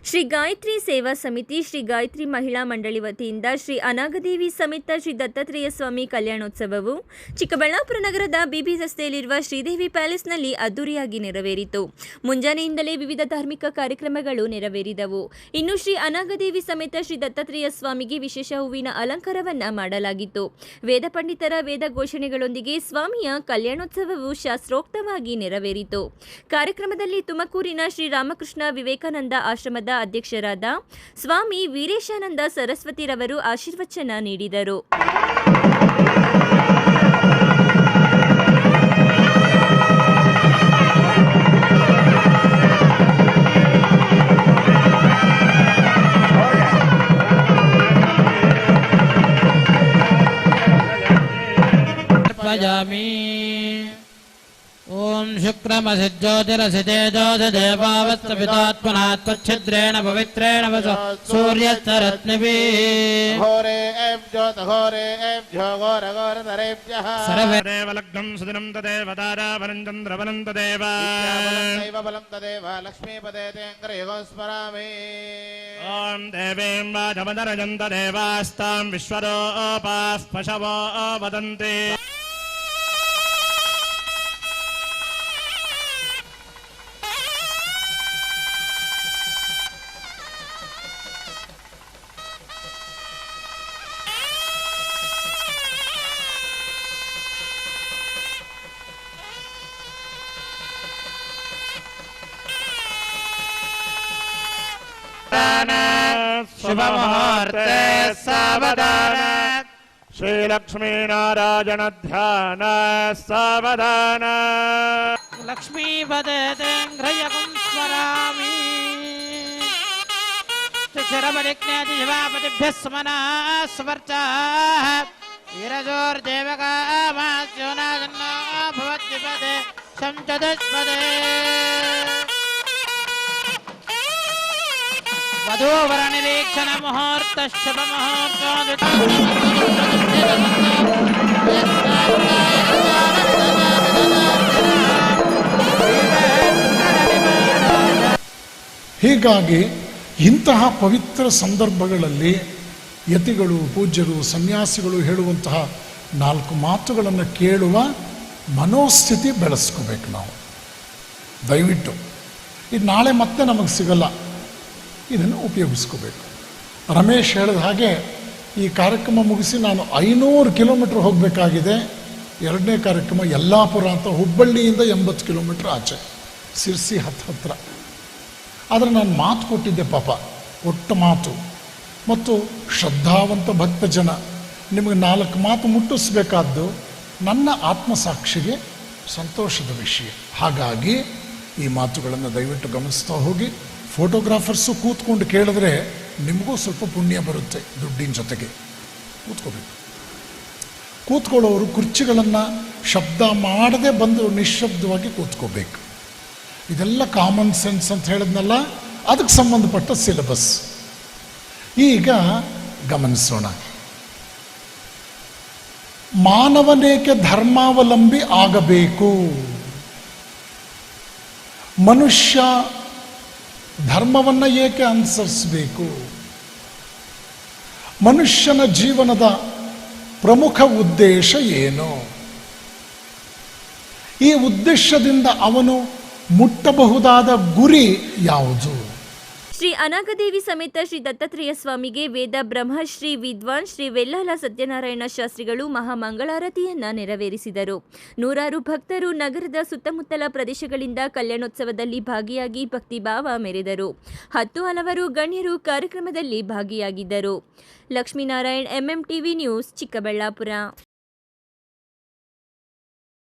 ಶ್ರೀ ಗಾಯತ್ರಿ ಸೇವಾ ಸಮಿತಿ, ಶ್ರೀ ಗಾಯತ್ರಿ ಮಹಿಳಾ ಮಂಡಳಿ ವತಿಯಿಂದ ಶ್ರೀ ಅನಾಗದೇವಿ ಸಮೇತ ಶ್ರೀ ದತ್ತಾತ್ರೇಯ ಸ್ವಾಮಿ ಕಲ್ಯಾಣೋತ್ಸವವು ಚಿಕ್ಕಬಳ್ಳಾಪುರ ನಗರದ ಬಿಬಿ ರಸ್ತೆಯಲ್ಲಿರುವ ಶ್ರೀದೇವಿ ಪ್ಯಾಲೇಸ್ನಲ್ಲಿ ಅದ್ದೂರಿಯಾಗಿ ನೆರವೇರಿತು. ಮುಂಜಾನೆಯಿಂದಲೇ ವಿವಿಧ ಧಾರ್ಮಿಕ ಕಾರ್ಯಕ್ರಮಗಳು ನೆರವೇರಿದವು. ಇನ್ನು ಶ್ರೀ ಅನಾಗದೇವಿ ಸಮೇತ ಶ್ರೀ ದತ್ತಾತ್ರೇಯ ಸ್ವಾಮಿಗೆ ವಿಶೇಷ ಹೂವಿನ ಅಲಂಕಾರವನ್ನ ಮಾಡಲಾಗಿತ್ತು. ವೇದ ಪಂಡಿತರ ವೇದ ಘೋಷಣೆಗಳೊಂದಿಗೆ ಸ್ವಾಮಿಯ ಕಲ್ಯಾಣೋತ್ಸವವು ಶಾಸ್ತ್ರೋಕ್ತವಾಗಿ ನೆರವೇರಿತು. ಕಾರ್ಯಕ್ರಮದಲ್ಲಿ ತುಮಕೂರಿನ ಶ್ರೀ ರಾಮಕೃಷ್ಣ ವಿವೇಕಾನಂದ ಆಶ್ರಮದ ಅಧ್ಯಕ್ಷರಾದ ಸ್ವಾಮಿ ವೀರೇಶಾನಂದ ಸರಸ್ವತಿರವರು ಆಶೀರ್ವಚನ ನೀಡಿದರು. ओम शुक्रमसिज्योतिरसितेजोतिदेवावत्सवितात्मनात्मच्छिद्रेण पवित्रेण वसो सूर्यस्तरत्नभिः घोरे एभ्यो घोरघोरतरेभ्यः सर्वदेव लग्नं सुदिनं तदेव ताराबलं चन्द्रबलं तदेव बलं तदेव लक्ष्मीपदे तेऽङ्ग्रयुगं स्मरामि ॐ देवीं वाचमदरजं तदेवास्तां विश्वरूपाः पशवो वदन्ति शुभ मुहूर्ते सावधान श्री लक्ष्मी नारायण ध्यान सावधान लक्ष्मी पदे घ्रयकं स्मरामि शिखरपरिज्ञातिशिवापतिभ्यः समनः स्वर्चाः वीरजोर्देवकामास्योनागन्नो भवद्विपदे शंचदस्पदे वधूवरनिरीक्षण मुहूर्त शुभ मुहूर्त ಹೀಗಾಗಿ ಇಂತಹ ಪವಿತ್ರ ಸಂದರ್ಭಗಳಲ್ಲಿ ಯತಿಗಳು, ಪೂಜ್ಯರು, ಸನ್ಯಾಸಿಗಳು ಹೇಳುವಂತಹ 4 ಮಾತುಗಳನ್ನು ಕೇಳುವ ಮನೋಸ್ಥಿತಿ ಬೆಳೆಸ್ಕೋಬೇಕು ನಾವು. ದಯವಿಟ್ಟು ಇದು ನಾಳೆ ಮತ್ತೆ ನಮಗೆ ಸಿಗಲ್ಲ, ಇದನ್ನು ಉಪಯೋಗಿಸ್ಕೋಬೇಕು. ರಮೇಶ್ ಹೇಳಿದ ಹಾಗೆ ಈ ಕಾರ್ಯಕ್ರಮ ಮುಗಿಸಿ ನಾನು 500 ಕಿಲೋಮೀಟ್ರ್ ಹೋಗಬೇಕಾಗಿದೆ. 2ನೇ ಕಾರ್ಯಕ್ರಮ ಯಲ್ಲಾಪುರ ಅಂತ, ಹುಬ್ಬಳ್ಳಿಯಿಂದ 80 ಕಿಲೋಮೀಟ್ರ್ ಆಚೆ, ಸಿರ್ಸಿ ಹತ್ರ. ಆದರೆ ನಾನು ಮಾತು ಕೊಟ್ಟಿದ್ದೆ, ಪಾಪ ಕೊಟ್ಟ ಮಾತು ಮತ್ತು ಶ್ರದ್ಧಾವಂತ ಭಕ್ತ ಜನ ನಿಮಗೆ 4 ಮಾತು ಮುಟ್ಟಿಸ್ಬೇಕಾದ್ದು ನನ್ನ ಆತ್ಮಸಾಕ್ಷಿಗೆ ಸಂತೋಷದ ವಿಷಯ. ಹಾಗಾಗಿ ಈ ಮಾತುಗಳನ್ನು ದಯವಿಟ್ಟು ಗಮನಿಸ್ತಾ ಹೋಗಿ. ಫೋಟೋಗ್ರಾಫರ್ಸು ಕೂತ್ಕೊಂಡು ಕೇಳಿದ್ರೆ ನಿಮಗೂ ಸ್ವಲ್ಪ ಪುಣ್ಯ ಬರುತ್ತೆ. ದುಡ್ಡಿನ ಜೊತೆಗೆ ಕೂತ್ಕೊಳ್ಳೋರು ಕುರ್ಚಿಗಳನ್ನು ಶಬ್ದ ಮಾಡದೆ ಬಂದು ನಿಶ್ಶಬ್ದವಾಗಿ ಕೂತ್ಕೋಬೇಕು. ಇದೆಲ್ಲ ಕಾಮನ್ ಸೆನ್ಸ್ ಅಂತ ಹೇಳಿದ್ನಲ್ಲ, ಅದಕ್ಕೆ ಸಂಬಂಧಪಟ್ಟ ಸಿಲೆಬಸ್ ಈಗ ಗಮನಿಸೋಣ. ಮಾನವನೇಕೆ ಧರ್ಮಾವಲಂಬಿ ಆಗಬೇಕು? ಮನುಷ್ಯ ಧರ್ಮವನ್ನು ಏಕೆ ಅನುಸರಿಸಬೇಕು? ಮನುಷ್ಯನ ಜೀವನದ ಪ್ರಮುಖ ಉದ್ದೇಶ ಏನು? ಈ ಉದ್ದೇಶದಿಂದ ಅವನು ಮುಟ್ಟಬಹುದಾದ ಗುರಿ ಯಾವುದು? ಶ್ರೀ ಅನಾಗದೇವಿ ಸಮೇತ ಶ್ರೀ ದತ್ತಾತ್ರೇಯ ಸ್ವಾಮಿಗೆ ವೇದ ಬ್ರಹ್ಮಶ್ರೀ ವಿದ್ವಾನ್ ಶ್ರೀ ವೆಲ್ಲಾಲ ಸತ್ಯನಾರಾಯಣ ಶಾಸ್ತ್ರಿಗಳು ಮಹಾಮಂಗಳಾರತಿಯನ್ನ ನೆರವೇರಿಸಿದರು. ನೂರಾರು ಭಕ್ತರು ನಗರದ ಸುತ್ತಮುತ್ತಲ ಪ್ರದೇಶಗಳಿಂದ ಕಲ್ಯಾಣೋತ್ಸವದಲ್ಲಿ ಭಾಗಿಯಾಗಿ ಭಕ್ತಿಭಾವ ಮೆರೆದರು. ಹಲವರು ಗಣ್ಯರು ಕಾರ್ಯಕ್ರಮದಲ್ಲಿ ಭಾಗಿಯಾಗಿದ್ದರು. Lakshminarayan, MMTV news, Chikkaballapur.